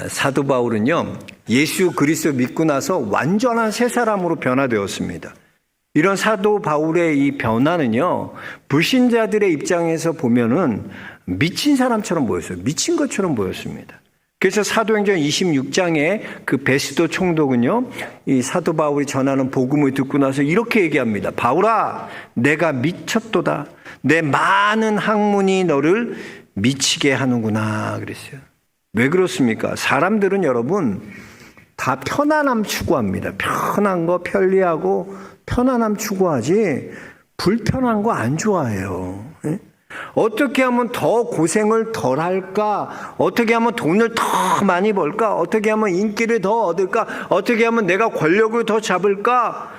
사도 바울은요, 예수 그리스도 믿고 나서 완전한 새 사람으로 변화되었습니다. 이런 사도 바울의 이 변화는요, 불신자들의 입장에서 보면은 미친 사람처럼 보였어요. 미친 것처럼 보였습니다. 그래서 사도행전 26장에 그 베스도 총독은요, 이 사도 바울이 전하는 복음을 듣고 나서 이렇게 얘기합니다. 바울아, 내가 미쳤도다. 내 많은 학문이 너를 미치게 하는구나 그랬어요. 왜 그렇습니까? 사람들은 여러분 다 편안함 추구합니다. 편한 거 편리하고 편안함 추구하지 불편한 거 안 좋아해요. 어떻게 하면 더 고생을 덜 할까? 어떻게 하면 돈을 더 많이 벌까? 어떻게 하면 인기를 더 얻을까? 어떻게 하면 내가 권력을 더 잡을까?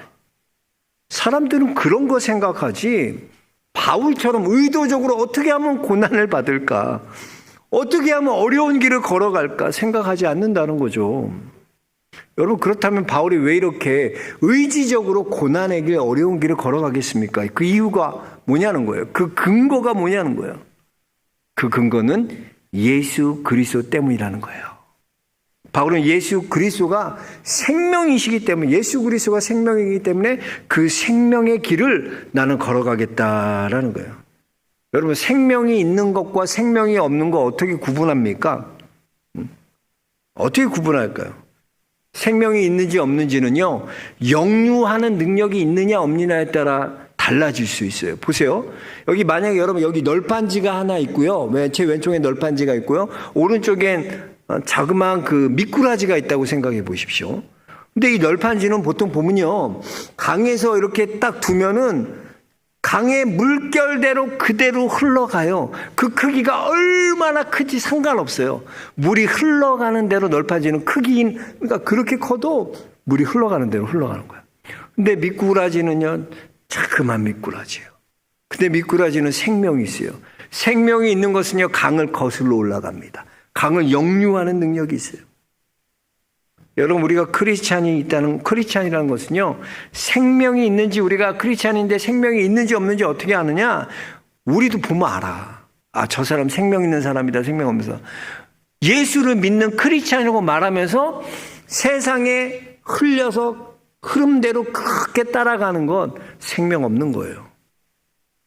사람들은 그런 거 생각하지, 바울처럼 의도적으로 어떻게 하면 고난을 받을까? 어떻게 하면 어려운 길을 걸어갈까 생각하지 않는다는 거죠. 여러분, 그렇다면 바울이 왜 이렇게 의지적으로 고난의 길, 어려운 길을 걸어가겠습니까? 그 이유가 뭐냐는 거예요. 그 근거가 뭐냐는 거예요. 그 근거는 예수 그리스도 때문이라는 거예요. 바울은 예수 그리스도가 생명이시기 때문에, 예수 그리스도가 생명이기 때문에 그 생명의 길을 나는 걸어가겠다라는 거예요. 여러분, 생명이 있는 것과 생명이 없는 거 어떻게 구분합니까? 어떻게 구분할까요? 생명이 있는지 없는지는요, 역류하는 능력이 있느냐 없느냐에 따라 달라질 수 있어요. 보세요. 여기 만약에 여러분 여기 널판지가 하나 있고요. 제 왼쪽에 널판지가 있고요. 오른쪽엔 자그마한 그 미꾸라지가 있다고 생각해 보십시오. 근데 이 널판지는 보통 보면요, 강에서 이렇게 딱 두면은 강의 물결대로 그대로 흘러가요. 그 크기가 얼마나 큰지 상관없어요. 물이 흘러가는 대로 널판지는 크기인, 그러니까 그렇게 커도 물이 흘러가는 대로 흘러가는 거예요. 근데 미꾸라지는요, 자그마한 미꾸라지예요. 근데 미꾸라지는 생명이 있어요. 생명이 있는 것은요, 강을 거슬러 올라갑니다. 강을 역류하는 능력이 있어요. 여러분, 우리가 크리스찬이라는 것은요, 생명이 있는지, 우리가 크리스찬인데 생명이 있는지 없는지 어떻게 아느냐? 우리도 보면 알아. 아, 저 사람 생명 있는 사람이다, 생명 없는 사람. 예수를 믿는 크리스찬이라고 말하면서 세상에 흘려서 흐름대로 그렇게 따라가는 건 생명 없는 거예요.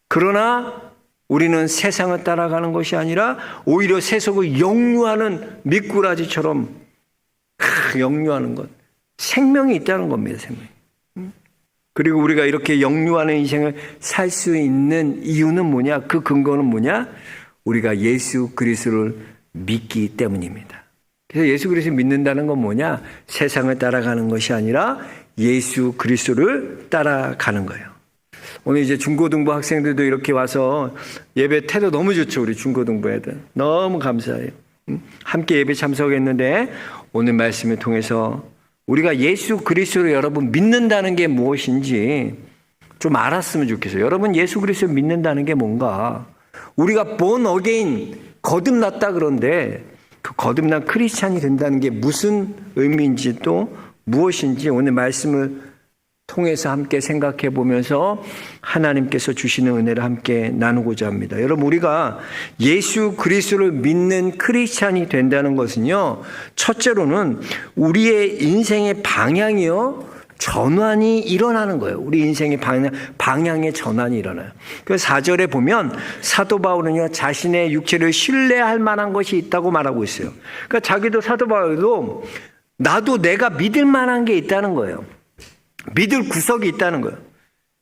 그러나 우리는 세상을 따라가는 것이 아니라 오히려 세속을 역류하는 미꾸라지처럼 역류하는 것, 생명이 있다는 겁니다. 생명. 그리고 우리가 이렇게 역류하는 인생을 살 수 있는 이유는 뭐냐? 그 근거는 뭐냐? 우리가 예수 그리스도를 믿기 때문입니다. 그래서 예수 그리스도를 믿는다는 건 뭐냐? 세상을 따라가는 것이 아니라 예수 그리스도를 따라가는 거예요. 오늘 이제 중고등부 학생들도 이렇게 와서 예배 태도 너무 좋죠. 우리 중고등부 애들 너무 감사해요. 함께 예배 참석했는데 오늘 말씀을 통해서 우리가 예수 그리스도를 여러분 믿는다는 게 무엇인지 좀 알았으면 좋겠어요. 여러분, 예수 그리스도를 믿는다는 게 뭔가, 우리가 born again, 거듭났다 그런데 그 거듭난 크리스찬이 된다는 게 무슨 의미인지 또 무엇인지 오늘 말씀을 통해서 함께 생각해 보면서 하나님께서 주시는 은혜를 함께 나누고자 합니다. 여러분, 우리가 예수 그리스도를 믿는 크리스찬이 된다는 것은요, 첫째로는 우리의 인생의 방향이요, 전환이 일어나는 거예요. 우리 인생의 방향의 전환이 일어나요. 그 4절에 보면 사도 바울은요, 자신의 육체를 신뢰할 만한 것이 있다고 말하고 있어요. 그러니까 자기도, 사도 바울도 나도 내가 믿을 만한 게 있다는 거예요. 믿을 구석이 있다는 거예요.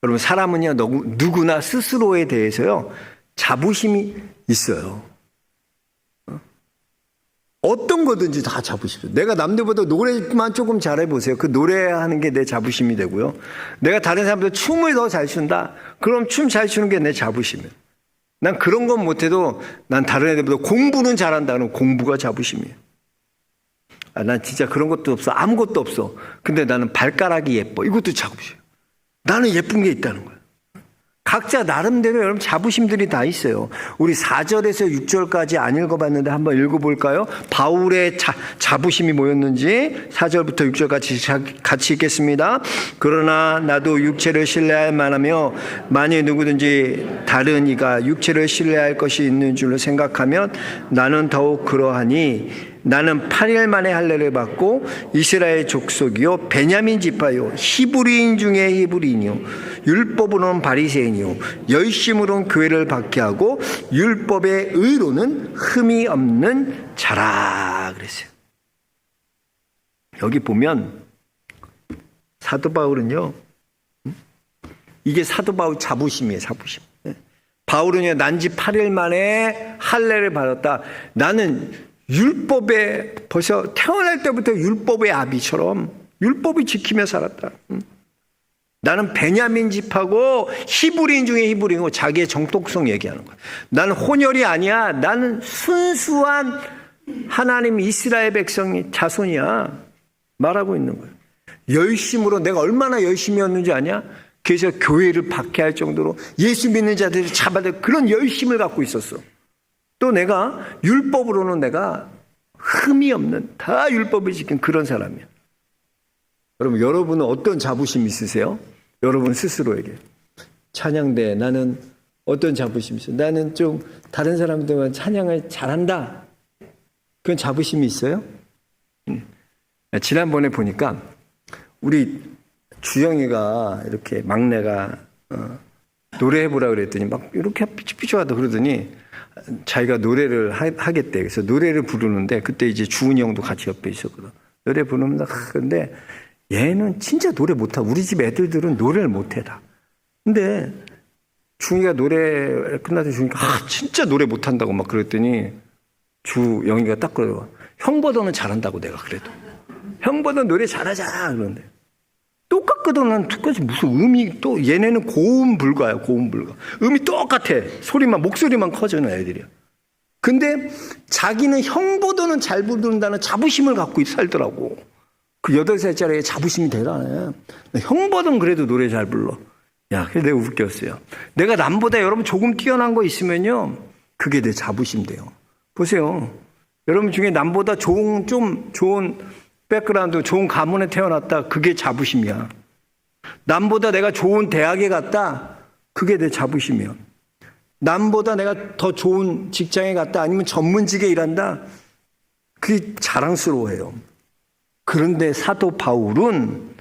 여러분, 사람은요, 누구나 스스로에 대해서요, 자부심이 있어요. 어떤 거든지 다 자부심. 내가 남들보다 노래만 조금 잘해보세요. 그 노래하는 게 내 자부심이 되고요. 내가 다른 사람보다 춤을 더 잘 춘다? 그럼 춤 잘 추는 게 내 자부심이에요. 난 그런 건 못해도 난 다른 애들보다 공부는 잘한다. 그럼 공부가 자부심이에요. 아, 난 진짜 그런 것도 없어. 아무것도 없어. 근데 나는 발가락이 예뻐. 이것도 자부심. 나는 예쁜 게 있다는 거예요. 각자 나름대로 여러분 자부심들이 다 있어요. 우리 4절에서 6절까지 안 읽어봤는데 한번 읽어볼까요? 바울의 자부심이 뭐였는지 4절부터 6절까지 같이 읽겠습니다. 그러나 나도 육체를 신뢰할 만하며 만일 누구든지 다른 이가 육체를 신뢰할 것이 있는 줄로 생각하면 나는 더욱 그러하니 나는 8일 만에 할례를 받고 이스라엘 족속이요 베냐민 지파요 히브리인 중에 히브리인이요 율법으로는 바리새인이요 열심으로는 교회를 박해하고 율법의 의로는 흠이 없는 자라 그랬어요. 여기 보면 사도 바울은요, 이게 사도 바울 자부심이에요. 자부심. 바울은요, 난지 8일 만에 할례를 받았다. 나는 율법에 벌써 태어날 때부터 율법의 아비처럼 율법을 지키며 살았다. 나는 베냐민 집하고 히브리인 중에 히브리인이고 자기의 정통성 얘기하는 거야. 나는 혼혈이 아니야. 나는 순수한 하나님 이스라엘 백성의 자손이야. 말하고 있는 거예요. 열심으로 내가 얼마나 열심이었는지 아냐? 그래서 교회를 박해할 정도로 예수 믿는 자들을 잡아들 그런 열심을 갖고 있었어. 또 내가 율법으로는 내가 흠이 없는 다 율법을 지킨 그런 사람이야. 여러분은 어떤 자부심 있으세요? 여러분 스스로에게. 찬양대 나는 어떤 자부심이 있어요? 나는 좀 다른 사람들만 찬양을 잘한다. 그런 자부심이 있어요? 지난번에 보니까 우리 주영이가 이렇게 막내가 노래해보라 그랬더니 막 이렇게 삐죽삐죽하다 그러더니 자기가 노래를 하겠대. 그래서 노래를 부르는데 그때 이제 주은이 형도 같이 옆에 있었거든. 노래 부르면서 근데 얘는 진짜 노래 못하고 우리 집 애들은 노래를 못해 다. 근데 주은이가 노래 끝나서 주니까 진짜 노래 못한다고 막 그랬더니 주영이가 딱 그래요. 형보다는 잘한다고 내가 그래도. 형보다 노래 잘하자 그런데. 똑같거든. 난 똑같이 무슨 음이 또 얘네는 고음 불가야 고음 불가. 음이 똑같아. 목소리만 커지는 애들이야. 근데 자기는 형보다는 잘 부른다는 자부심을 갖고 살더라고. 그 8살짜리 애 자부심이 대단해. 형보다는 그래도 노래 잘 불러. 야, 그게 내가 웃겼어요. 내가 남보다 여러분 조금 뛰어난 거 있으면요. 그게 내 자부심 돼요. 보세요. 여러분 중에 남보다 좀 좋은 백그라운드, 좋은 가문에 태어났다. 그게 자부심이야. 남보다 내가 좋은 대학에 갔다. 그게 내 자부심이야. 남보다 내가 더 좋은 직장에 갔다. 아니면 전문직에 일한다. 그게 자랑스러워해요. 그런데 사도 바울은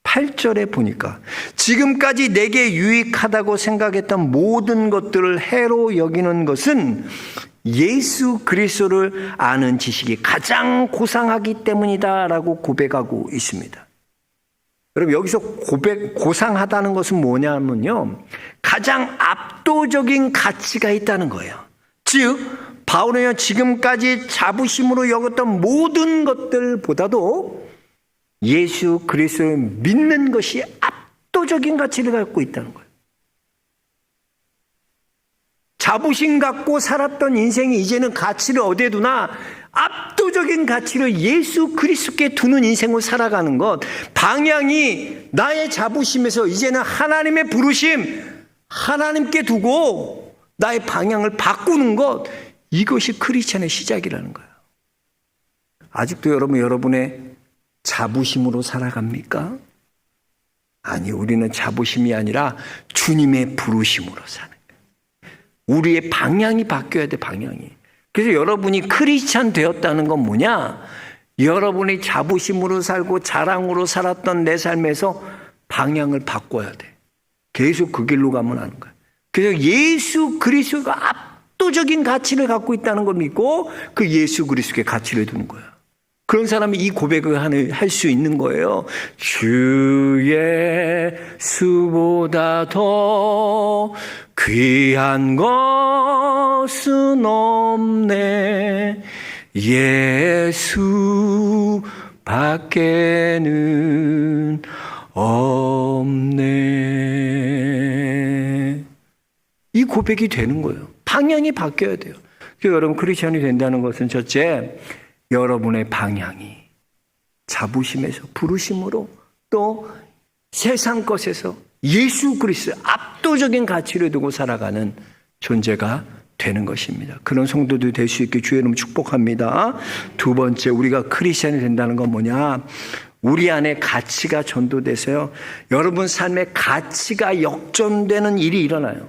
8절에 보니까 지금까지 내게 유익하다고 생각했던 모든 것들을 해로 여기는 것은 예수 그리스도를 아는 지식이 가장 고상하기 때문이다라고 고백하고 있습니다. 여러분 여기서 고상하다는 것은 뭐냐면요. 가장 압도적인 가치가 있다는 거예요. 즉 바울은 지금까지 자부심으로 여겼던 모든 것들보다도 예수 그리스도를 믿는 것이 압도적인 가치를 갖고 있다는 거예요. 자부심 갖고 살았던 인생이 이제는 가치를 어디에 두나? 압도적인 가치를 예수 그리스도께 두는 인생을 살아가는 것. 방향이 나의 자부심에서 이제는 하나님의 부르심, 하나님께 두고 나의 방향을 바꾸는 것. 이것이 크리스찬의 시작이라는 거예요. 아직도 여러분의 자부심으로 살아갑니까? 아니, 우리는 자부심이 아니라 주님의 부르심으로 사는 거예요. 우리의 방향이 바뀌어야 돼, 방향이. 그래서 여러분이 크리스찬 되었다는 건 뭐냐? 여러분이 자부심으로 살고 자랑으로 살았던 내 삶에서 방향을 바꿔야 돼. 계속 그 길로 가면 하는 거야. 그래서 예수 그리스도가 압도적인 가치를 갖고 있다는 걸 믿고 그 예수 그리스도의 가치를 두는 거야. 그런 사람이 이 고백을 할 수 있는 거예요. 주 예수보다 더 귀한 것은 없네. 예수 밖에는 없네. 이 고백이 되는 거예요. 방향이 바뀌어야 돼요. 그래서 여러분 크리스천이 된다는 것은 첫째, 여러분의 방향이 자부심에서 부르심으로 또 세상 것에서 예수 그리스도의 압도적인 가치를 두고 살아가는 존재가 되는 것입니다. 그런 성도들이 될 수 있게 주의 이름 축복합니다. 두 번째, 우리가 크리스천이 된다는 건 뭐냐? 우리 안에 가치가 전도돼서요. 여러분 삶의 가치가 역전되는 일이 일어나요.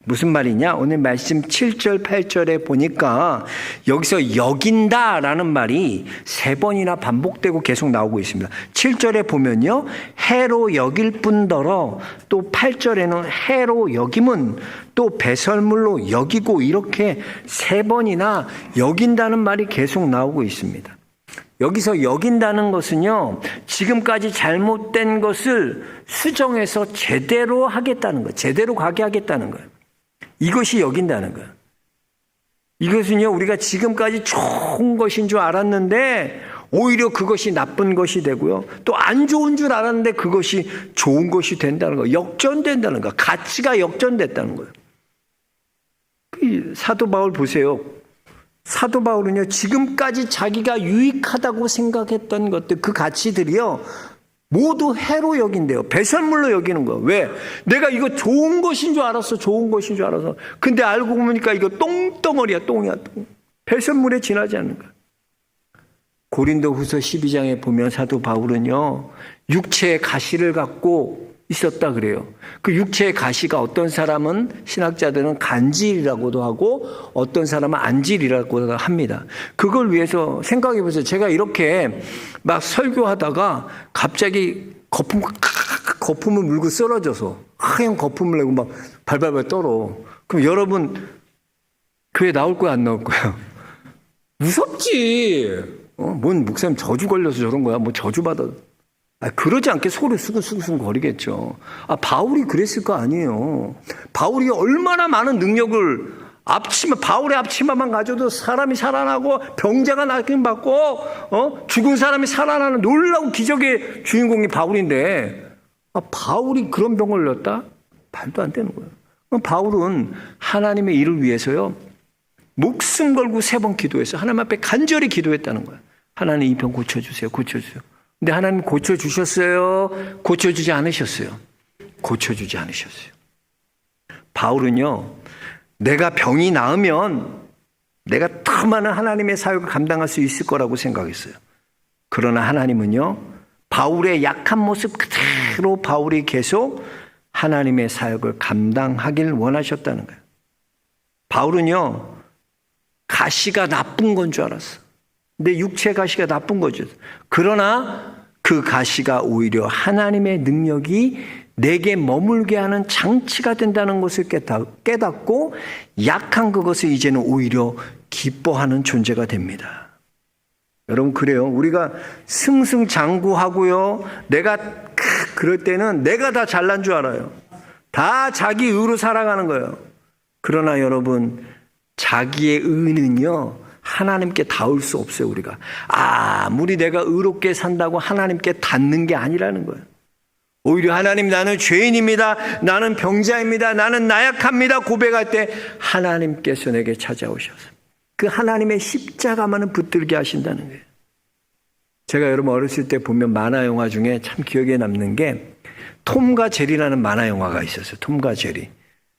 무슨 말이냐? 오늘 말씀 7절, 8절에 보니까 여기서 여긴다라는 말이 3번이나 반복되고 계속 나오고 있습니다. 7절에 보면요. 해로 여길 뿐더러 또 8절에는 해로 여김은 또 배설물로 여기고 이렇게 3번이나 여긴다는 말이 계속 나오고 있습니다. 여기서 여긴다는 것은요, 지금까지 잘못된 것을 수정해서 제대로 하겠다는 거예요. 제대로 가게 하겠다는 거예요. 이것이 여긴다는 거예요. 이것은요, 우리가 지금까지 좋은 것인 줄 알았는데 오히려 그것이 나쁜 것이 되고요. 또 안 좋은 줄 알았는데 그것이 좋은 것이 된다는 거예요. 역전된다는 거예요. 가치가 역전됐다는 거예요. 사도 바울 보세요. 사도 바울은요, 지금까지 자기가 유익하다고 생각했던 것들, 그 가치들이요, 모두 해로 여긴대요. 배설물로 여기는 거예요. 왜? 내가 이거 좋은 것인 줄 알았어. 좋은 것인 줄 알아서. 근데 알고 보니까 이거 똥덩어리야. 똥이야. 똥. 배설물에 지나지 않는 거예요. 고린도후서 12장에 보면 사도 바울은요, 육체의 가시를 갖고 있었다 그래요. 그 육체의 가시가 어떤 사람은 신학자들은 간질이라고도 하고 어떤 사람은 안질이라고도 합니다. 그걸 위해서 생각해 보세요. 제가 이렇게 막 설교하다가 갑자기 거품을 물고 쓰러져서 하얀 거품을 내고 막 발발발 떨어. 그럼 여러분 교회 나올 거야 안 나올 거야? 무섭지. 뭔 목사님 저주 걸려서 저런 거야? 뭐 저주 받아. 그러지 않게 소리 수근수근 거리겠죠. 바울이 그랬을 거 아니에요. 바울이 얼마나 많은 능력을 바울의 앞치마만 가져도 사람이 살아나고 병자가 낫긴 받고 죽은 사람이 살아나는 놀라운 기적의 주인공이 바울인데 바울이 그런 병을 걸렸다? 말도 안 되는 거예요. 바울은 하나님의 일을 위해서요, 목숨 걸고 3번 기도해서 하나님 앞에 간절히 기도했다는 거예요. 하나님 이 병 고쳐주세요. 고쳐주세요. 근데 하나님 고쳐주셨어요? 고쳐주지 않으셨어요? 고쳐주지 않으셨어요. 바울은요, 내가 병이 나으면 내가 더 많은 하나님의 사역을 감당할 수 있을 거라고 생각했어요. 그러나 하나님은요, 바울의 약한 모습 그대로 바울이 계속 하나님의 사역을 감당하길 원하셨다는 거예요. 바울은요, 가시가 나쁜 건 줄 알았어. 내 육체 가시가 나쁜 거죠. 그러나 그 가시가 오히려 하나님의 능력이 내게 머물게 하는 장치가 된다는 것을 깨닫고 약한 그것을 이제는 오히려 기뻐하는 존재가 됩니다. 여러분 그래요. 우리가 승승장구하고요. 내가 그럴 때는 내가 다 잘난 줄 알아요. 다 자기 의로 살아가는 거예요. 그러나 여러분 자기의 의는요, 하나님께 닿을 수 없어요. 우리가 아무리 내가 의롭게 산다고 하나님께 닿는 게 아니라는 거예요. 오히려 하나님, 나는 죄인입니다. 나는 병자입니다. 나는 나약합니다. 고백할 때 하나님께서 내게 찾아오셔서 그 하나님의 십자가만은 붙들게 하신다는 거예요. 제가 여러분 어렸을 때 보면 만화 영화 중에 참 기억에 남는 게 톰과 제리라는 만화 영화가 있었어요. 톰과 제리.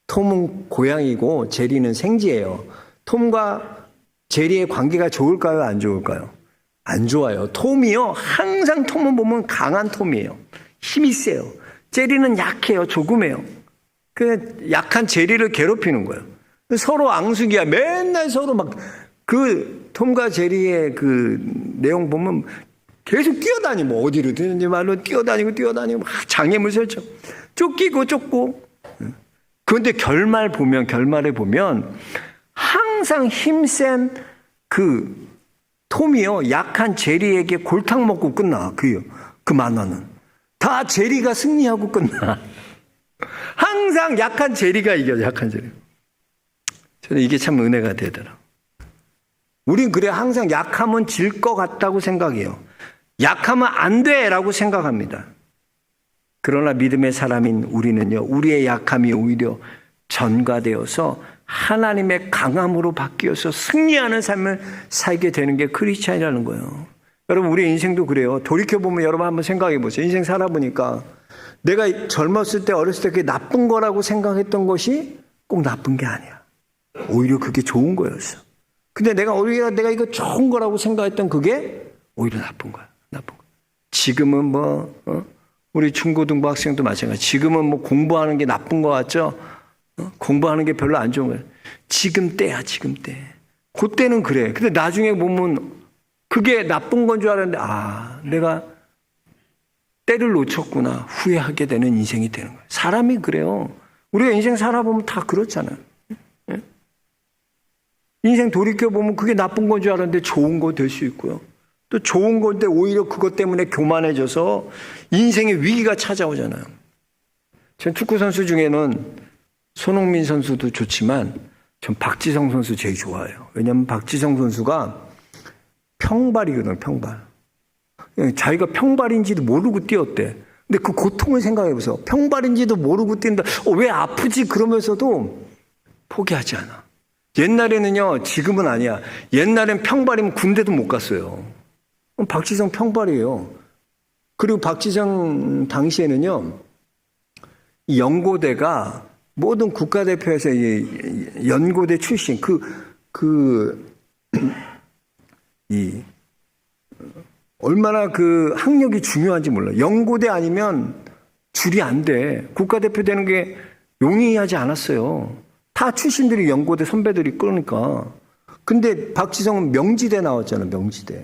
톰은 고양이고 제리는 생쥐예요. 톰과 제리의 관계가 좋을까요? 안 좋을까요? 안 좋아요. 톰이요, 항상 톰은 보면 강한 톰이에요. 힘이 세요. 제리는 약해요. 조그매요. 그 약한 제리를 괴롭히는 거예요. 서로 앙숙이야. 맨날 서로 막 그 톰과 제리의 그 내용 보면 계속 뛰어다니고 어디로 뛰는지 말로 뛰어다니고 막 장애물 설정. 쫓기고 쫓고. 그런데 결말에 보면 항상 힘센 그 톰이요, 약한 제리에게 골탕 먹고 끝나. 그 만화는 다 제리가 승리하고 끝나. 항상 약한 제리가 이겨요. 약한 제리. 저는 이게 참 은혜가 되더라. 우린 그래 항상 약하면 질 것 같다고 생각해요. 약하면 안 돼라고 생각합니다. 그러나 믿음의 사람인 우리는요, 우리의 약함이 오히려 전가되어서 하나님의 강함으로 바뀌어서 승리하는 삶을 살게 되는 게 크리스찬이라는 거예요. 여러분 우리 인생도 그래요. 돌이켜보면 여러분 한번 생각해 보세요. 인생 살아보니까 내가 젊었을 때 어렸을 때 그게 나쁜 거라고 생각했던 것이 꼭 나쁜 게 아니야. 오히려 그게 좋은 거였어. 근데 오히려 내가 이거 좋은 거라고 생각했던 그게 오히려 나쁜 거야. 나쁜 거. 지금은 우리 중고등부 학생도 마찬가지. 지금은 공부하는 게 나쁜 거 같죠? 공부하는 게 별로 안 좋은 거야. 지금 때야, 지금 때. 그때는 그래. 근데 나중에 보면 그게 나쁜 건 줄 알았는데, 내가 때를 놓쳤구나. 후회하게 되는 인생이 되는 거예요. 사람이 그래요. 우리가 인생 살아보면 다 그렇잖아요. 인생 돌이켜보면 그게 나쁜 건 줄 알았는데 좋은 거 될 수 있고요. 또 좋은 건데 오히려 그것 때문에 교만해져서 인생의 위기가 찾아오잖아요. 전 축구 선수 중에는 손흥민 선수도 좋지만 전 박지성 선수 제일 좋아해요. 왜냐하면 박지성 선수가 평발이거든요. 평발. 자기가 평발인지도 모르고 뛰었대. 근데 그 고통을 생각해보세요. 평발인지도 모르고 뛰는데 왜 아프지? 그러면서도 포기하지 않아. 옛날에는요, 지금은 아니야. 옛날엔 평발이면 군대도 못 갔어요. 박지성 평발이에요. 그리고 박지성 당시에는요, 이 연고대가 모든 국가대표에서 연고대 출신, 얼마나 그 학력이 중요한지 몰라요. 연고대 아니면 줄이 안 돼. 국가대표 되는 게 용이하지 않았어요. 다 출신들이 연고대 선배들이 그러니까. 근데 박지성은 명지대 나왔잖아요. 명지대.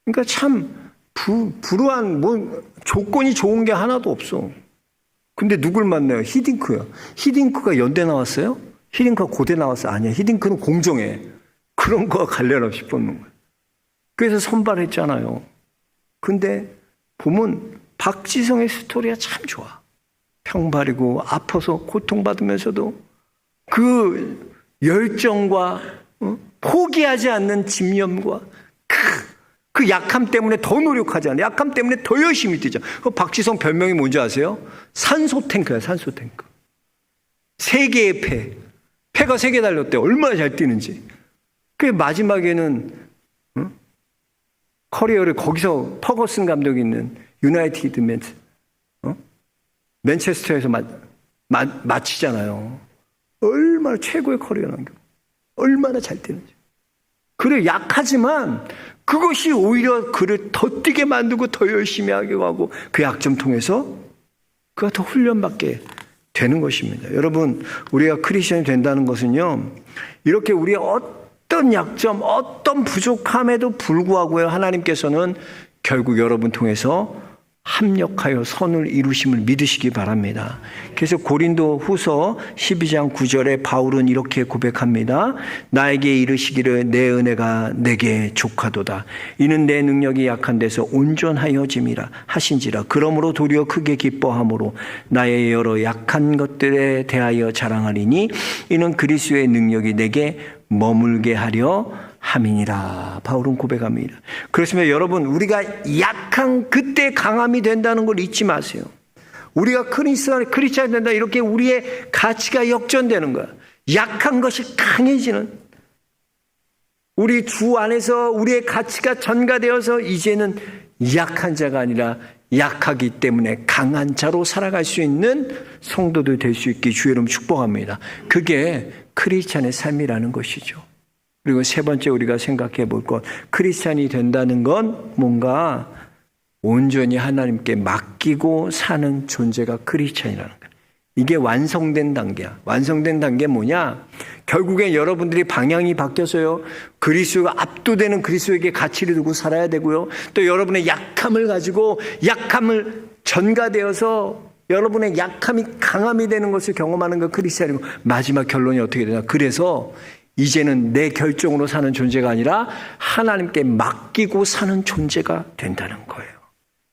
그러니까 참 불우한 조건이 좋은 게 하나도 없어. 근데 누굴 만나요? 히딩크야. 히딩크가 연대 나왔어요? 히딩크가 고대 나왔어요? 아니야. 히딩크는 공정해. 그런 거 관련 없이 뽑는 거야. 그래서 선발했잖아요. 근데 보면 박지성의 스토리가 참 좋아. 평발이고 아파서 고통받으면서도 그 열정과 포기하지 않는 집념과 그 약함 때문에 더 노력하잖아요. 약함 때문에 더 열심히 뛰죠. 그 박지성 별명이 뭔지 아세요? 산소탱크야, 산소탱크. 세계의 패가 3개 달렸대. 얼마나 잘 뛰는지. 그 마지막에는 커리어를 거기서 퍼거슨 감독이 있는 유나이티드 맨체스터에서 마치잖아요. 얼마나 최고의 커리어 남겨. 얼마나 잘 뛰는지. 그래, 약하지만 그것이 오히려 그를 더 뛰게 만들고 더 열심히 하게 하고 그 약점 통해서 그가 더 훈련받게 되는 것입니다. 여러분, 우리가 크리스천이 된다는 것은요, 이렇게 우리의 어떤 약점, 어떤 부족함에도 불구하고요, 하나님께서는 결국 여러분 통해서 합력하여 선을 이루심을 믿으시기 바랍니다. 그래서 고린도 후서 12장 9절에 바울은 이렇게 고백합니다. 나에게 이르시기를 내 은혜가 내게 족하도다. 이는 내 능력이 약한 데서 온전하여짐이라 하신지라. 그러므로 도리어 크게 기뻐함으로 나의 여러 약한 것들에 대하여 자랑하리니 이는 그리스도의 능력이 내게 머물게 하려 함이니라. 바울은 고백합니다. 그렇습니다. 여러분, 우리가 약한 그때 강함이 된다는 걸 잊지 마세요. 우리가 크리스찬이 된다, 이렇게 우리의 가치가 역전되는 거야. 약한 것이 강해지는, 우리 주 안에서 우리의 가치가 전가되어서 이제는 약한 자가 아니라 약하기 때문에 강한 자로 살아갈 수 있는 성도들 될 수 있게 주의 이름 축복합니다. 그게 크리스찬의 삶이라는 것이죠. 그리고 세 번째 우리가 생각해 볼 것, 크리스찬이 된다는 건 뭔가 온전히 하나님께 맡기고 사는 존재가 크리스찬이라는 거예요. 이게 완성된 단계야. 완성된 단계 뭐냐? 결국엔 여러분들이 방향이 바뀌어서요, 그리스도가 압도되는 그리스도에게 가치를 두고 살아야 되고요, 또 여러분의 약함을 가지고 약함을 전가되어서 여러분의 약함이 강함이 되는 것을 경험하는 것 크리스찬이고, 마지막 결론이 어떻게 되냐? 그래서 이제는 내 결정으로 사는 존재가 아니라 하나님께 맡기고 사는 존재가 된다는 거예요.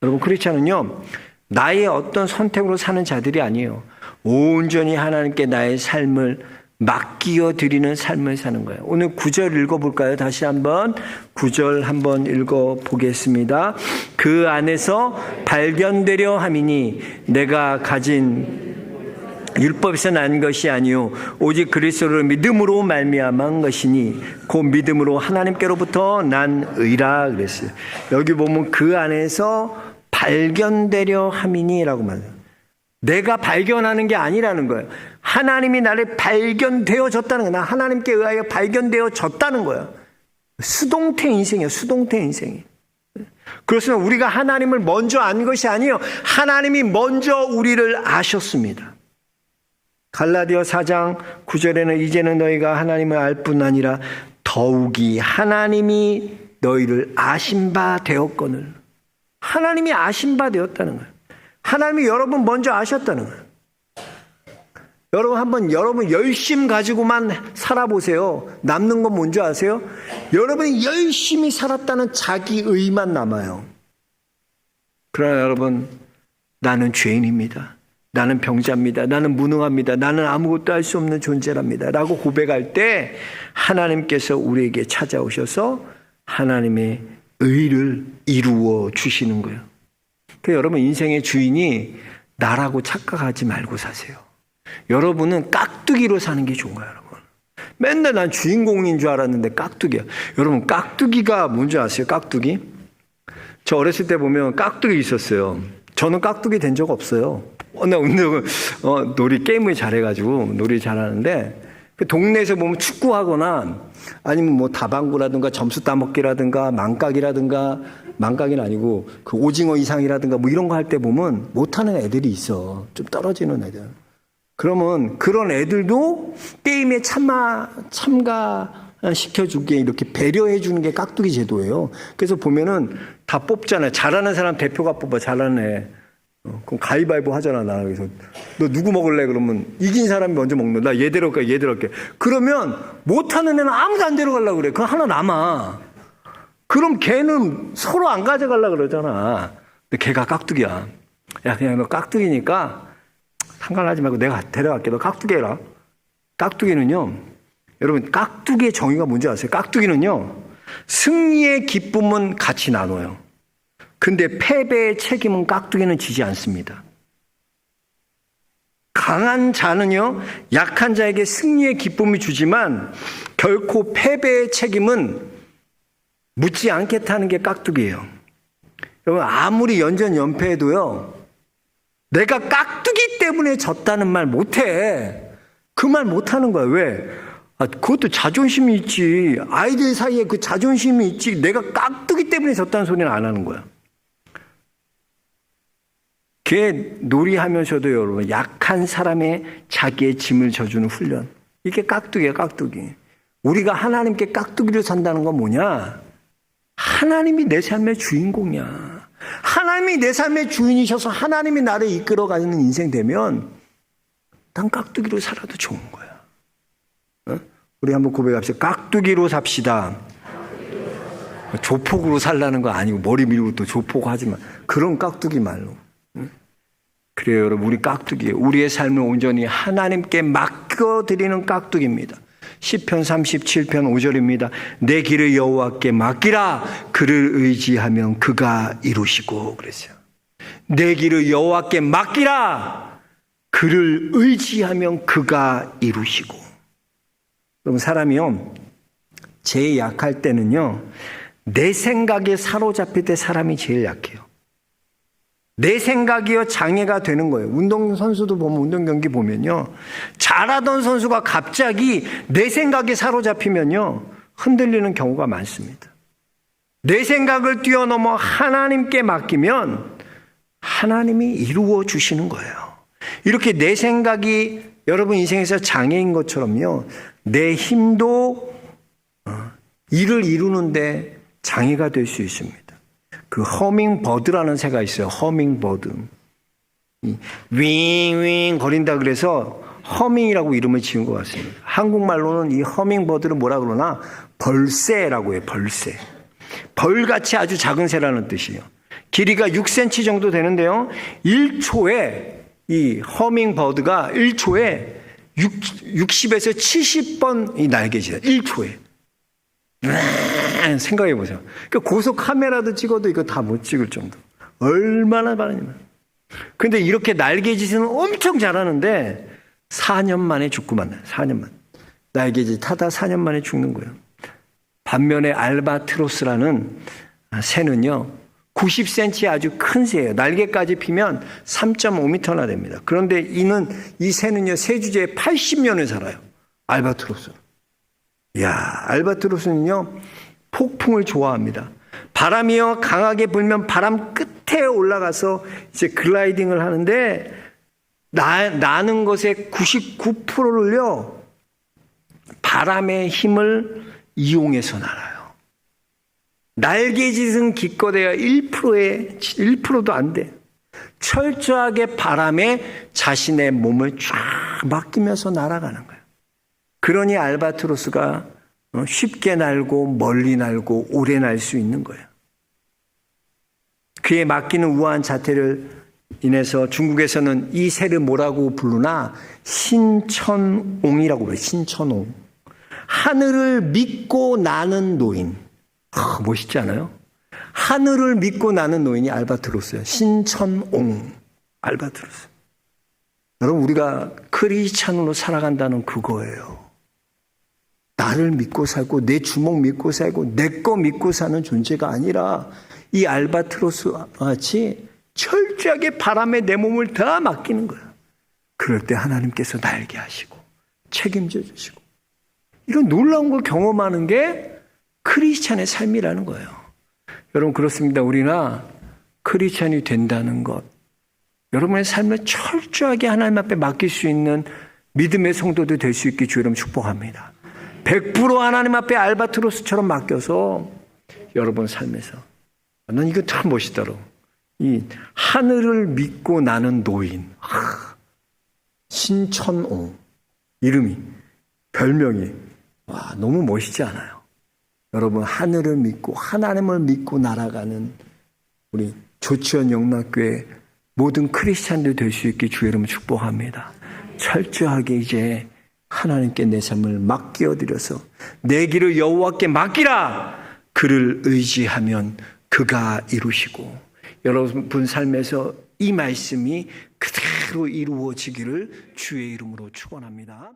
여러분, 크리스찬은요, 나의 어떤 선택으로 사는 자들이 아니에요. 온전히 하나님께 나의 삶을 맡기어 드리는 삶을 사는 거예요. 오늘 9절 읽어볼까요? 다시 한번 9절 한번 읽어보겠습니다. 그 안에서 발견되려 함이니 내가 가진 율법에서 난 것이 아니요 오직 그리스도를 믿음으로 말미암은 것이니 그 믿음으로 하나님께로부터 난 의라 그랬어요. 여기 보면 그 안에서 발견되려 함이니라고 말해요. 내가 발견하는 게 아니라는 거예요. 하나님이 나를 발견되어졌다는 거예요. 나 하나님께 의하여 발견되어졌다는 거예요. 수동태 인생이에요. 수동태 인생이. 그렇습니다. 우리가 하나님을 먼저 안 것이 아니에요. 하나님이 먼저 우리를 아셨습니다. 갈라디아 4장 9절에는 이제는 너희가 하나님을 알 뿐 아니라 더욱이 하나님이 너희를 아신 바 되었거늘. 하나님이 아신 바 되었다는 거예요. 하나님이 여러분 먼저 아셨다는 거예요. 여러분 한번 여러분 열심 가지고만 살아보세요. 남는 건 뭔지 아세요? 여러분이 열심히 살았다는 자기의만 남아요. 그러나 여러분, 나는 죄인입니다. 나는 병자입니다. 나는 무능합니다. 나는 아무것도 할 수 없는 존재랍니다. 라고 고백할 때 하나님께서 우리에게 찾아오셔서 하나님의 의를 이루어 주시는 거예요. 그러니까 여러분 인생의 주인이 나라고 착각하지 말고 사세요. 여러분은 깍두기로 사는 게 좋은 거예요, 여러분. 맨날 난 주인공인 줄 알았는데 깍두기야. 여러분 깍두기가 뭔지 아세요? 깍두기? 저 어렸을 때 보면 깍두기 있었어요. 저는 깍두기 된 적 없어요. 나 놀이 게임을 잘해가지고 놀이 잘하는데 동네에서 보면 축구하거나 아니면 뭐 다방구라든가 점수 따먹기라든가 망각이라든가 망각이 아니고 그 오징어 이상이라든가 뭐 이런 거 할 때 보면 못하는 애들이 있어. 좀 떨어지는 애들. 그러면 그런 애들도 게임에 참가시켜주게 이렇게 배려해주는 게 깍두기 제도예요. 그래서 보면은 다 뽑잖아요. 잘하는 사람 대표가 뽑아, 잘하는 애. 그럼 가위바위보 하잖아, 나. 그래서 너 누구 먹을래? 그러면 이긴 사람이 먼저 먹는. 나 얘 데려갈게, 얘 데려갈게. 그러면 못하는 애는 아무도 안 데려가려고 그래. 그거 하나 남아. 그럼 걔는 서로 안 가져가려고 그러잖아. 근데 걔가 깍두기야. 야, 그냥 너 깍두기니까 상관하지 말고 내가 데려갈게. 너 깍두기 해라. 깍두기는요, 여러분, 깍두기의 정의가 뭔지 아세요? 깍두기는요, 승리의 기쁨은 같이 나눠요. 근데 패배의 책임은 깍두기는 지지 않습니다. 강한 자는요, 약한 자에게 승리의 기쁨을 주지만 결코 패배의 책임은 묻지 않겠다는 게 깍두기예요. 여러분, 아무리 연전연패해도요, 내가 깍두기 때문에 졌다는 말 못해. 그 말 못하는 거야. 왜? 그것도 자존심이 있지. 아이들 사이에 그 자존심이 있지. 내가 깍두기 때문에 졌다는 소리는 안 하는 거야. 걔 놀이하면서도 여러분, 약한 사람의 자기의 짐을 져주는 훈련. 이게 깍두기야, 깍두기. 우리가 하나님께 깍두기를 산다는 건 뭐냐? 하나님이 내 삶의 주인공이야. 하나님이 내 삶의 주인이셔서 하나님이 나를 이끌어가는 인생 되면 난 깍두기로 살아도 좋은 거야. 어? 우리 한번 고백합시다. 깍두기로 삽시다. 조폭으로 살라는 거 아니고 머리 밀고 또 조폭 하지 마. 그런 깍두기 말로. 그래요, 여러분. 우리 깍두기, 우리의 삶을 온전히 하나님께 맡겨드리는 깍두기입니다. 시편 37편 5절입니다. 내 길을 여호와께 맡기라. 그를 의지하면 그가 이루시고. 그랬어요. 내 길을 여호와께 맡기라. 그를 의지하면 그가 이루시고. 그럼 사람이요, 제일 약할 때는요, 내 생각에 사로잡힐 때 사람이 제일 약해요. 내 생각이요, 장애가 되는 거예요. 운동선수도 보면, 운동 경기 보면요, 잘하던 선수가 갑자기 내 생각에 사로잡히면요, 흔들리는 경우가 많습니다. 내 생각을 뛰어넘어 하나님께 맡기면 하나님이 이루어 주시는 거예요. 이렇게 내 생각이 여러분 인생에서 장애인 것처럼요, 내 힘도 일을 이루는데 장애가 될 수 있습니다. 그 허밍버드라는 새가 있어요. 허밍버드. 윙윙 거린다 그래서 허밍이라고 이름을 지은 것 같습니다. 한국말로는 이 허밍버드를 뭐라 그러나 벌새라고 해요. 벌새. 벌같이 아주 작은 새라는 뜻이에요. 길이가 6cm 정도 되는데요. 1초에 이 허밍버드가 1초에 60에서 70번 날개짓어요. 1초에. 생각해 보세요. 그러니까 고속 카메라도 찍어도 이거 다 못 찍을 정도. 얼마나 많으냐면. 근데 이렇게 날개짓은 엄청 잘하는데 4년 만에 죽고 만나요. 4년 만. 날개짓 타다 4년 만에 죽는 거예요. 반면에 알바트로스라는 새는요, 90cm 아주 큰 새예요. 날개까지 피면 3.5m나 됩니다. 그런데 이 새는요, 새주제에 80년을 살아요. 알바트로스. 이야, 알바트로스는요, 폭풍을 좋아합니다. 바람이요, 강하게 불면 바람 끝에 올라가서 이제 글라이딩을 하는데 나는 것의 99%를요, 바람의 힘을 이용해서 날아요. 날개짓은 기껏해야 1%도 안 돼. 철저하게 바람에 자신의 몸을 쫙 맡기면서 날아가는 거예요. 그러니 알바트로스가 쉽게 날고 멀리 날고 오래 날 수 있는 거예요. 그의 맡기는 우아한 자태를 인해서 중국에서는 이 새를 뭐라고 부르나 신천옹이라고 그래요. 신천옹. 하늘을 믿고 나는 노인. 멋있지 않아요? 하늘을 믿고 나는 노인이 알바트로스예요. 신천옹. 알바트로스. 여러분, 우리가 크리스찬으로 살아간다는 그거예요. 나를 믿고 살고 내 주먹 믿고 살고 내 거 믿고 사는 존재가 아니라 이 알바트로스 같이 철저하게 바람에 내 몸을 다 맡기는 거예요. 그럴 때 하나님께서 날게 하시고 책임져 주시고 이런 놀라운 걸 경험하는 게 크리스찬의 삶이라는 거예요. 여러분, 그렇습니다. 우리나 크리스찬이 된다는 것, 여러분의 삶을 철저하게 하나님 앞에 맡길 수 있는 믿음의 성도도 될 수 있게 주 이름 축복합니다. 100% 하나님 앞에 알바트로스처럼 맡겨서 여러분 삶에서, 난 이거 참 멋있더라고. 이 하늘을 믿고 나는 노인. 신천옹. 이름이, 별명이, 와, 너무 멋있지 않아요? 여러분, 하늘을 믿고 하나님을 믿고 날아가는 우리 조치원 영락교회 모든 크리스찬들 될 수 있게 주 이름을 축복합니다. 철저하게 이제 하나님께 내 삶을 맡겨드려서 내 길을 여호와께 맡기라. 그를 의지하면 그가 이루시고, 여러분 삶에서 이 말씀이 그대로 이루어지기를 주의 이름으로 축원합니다.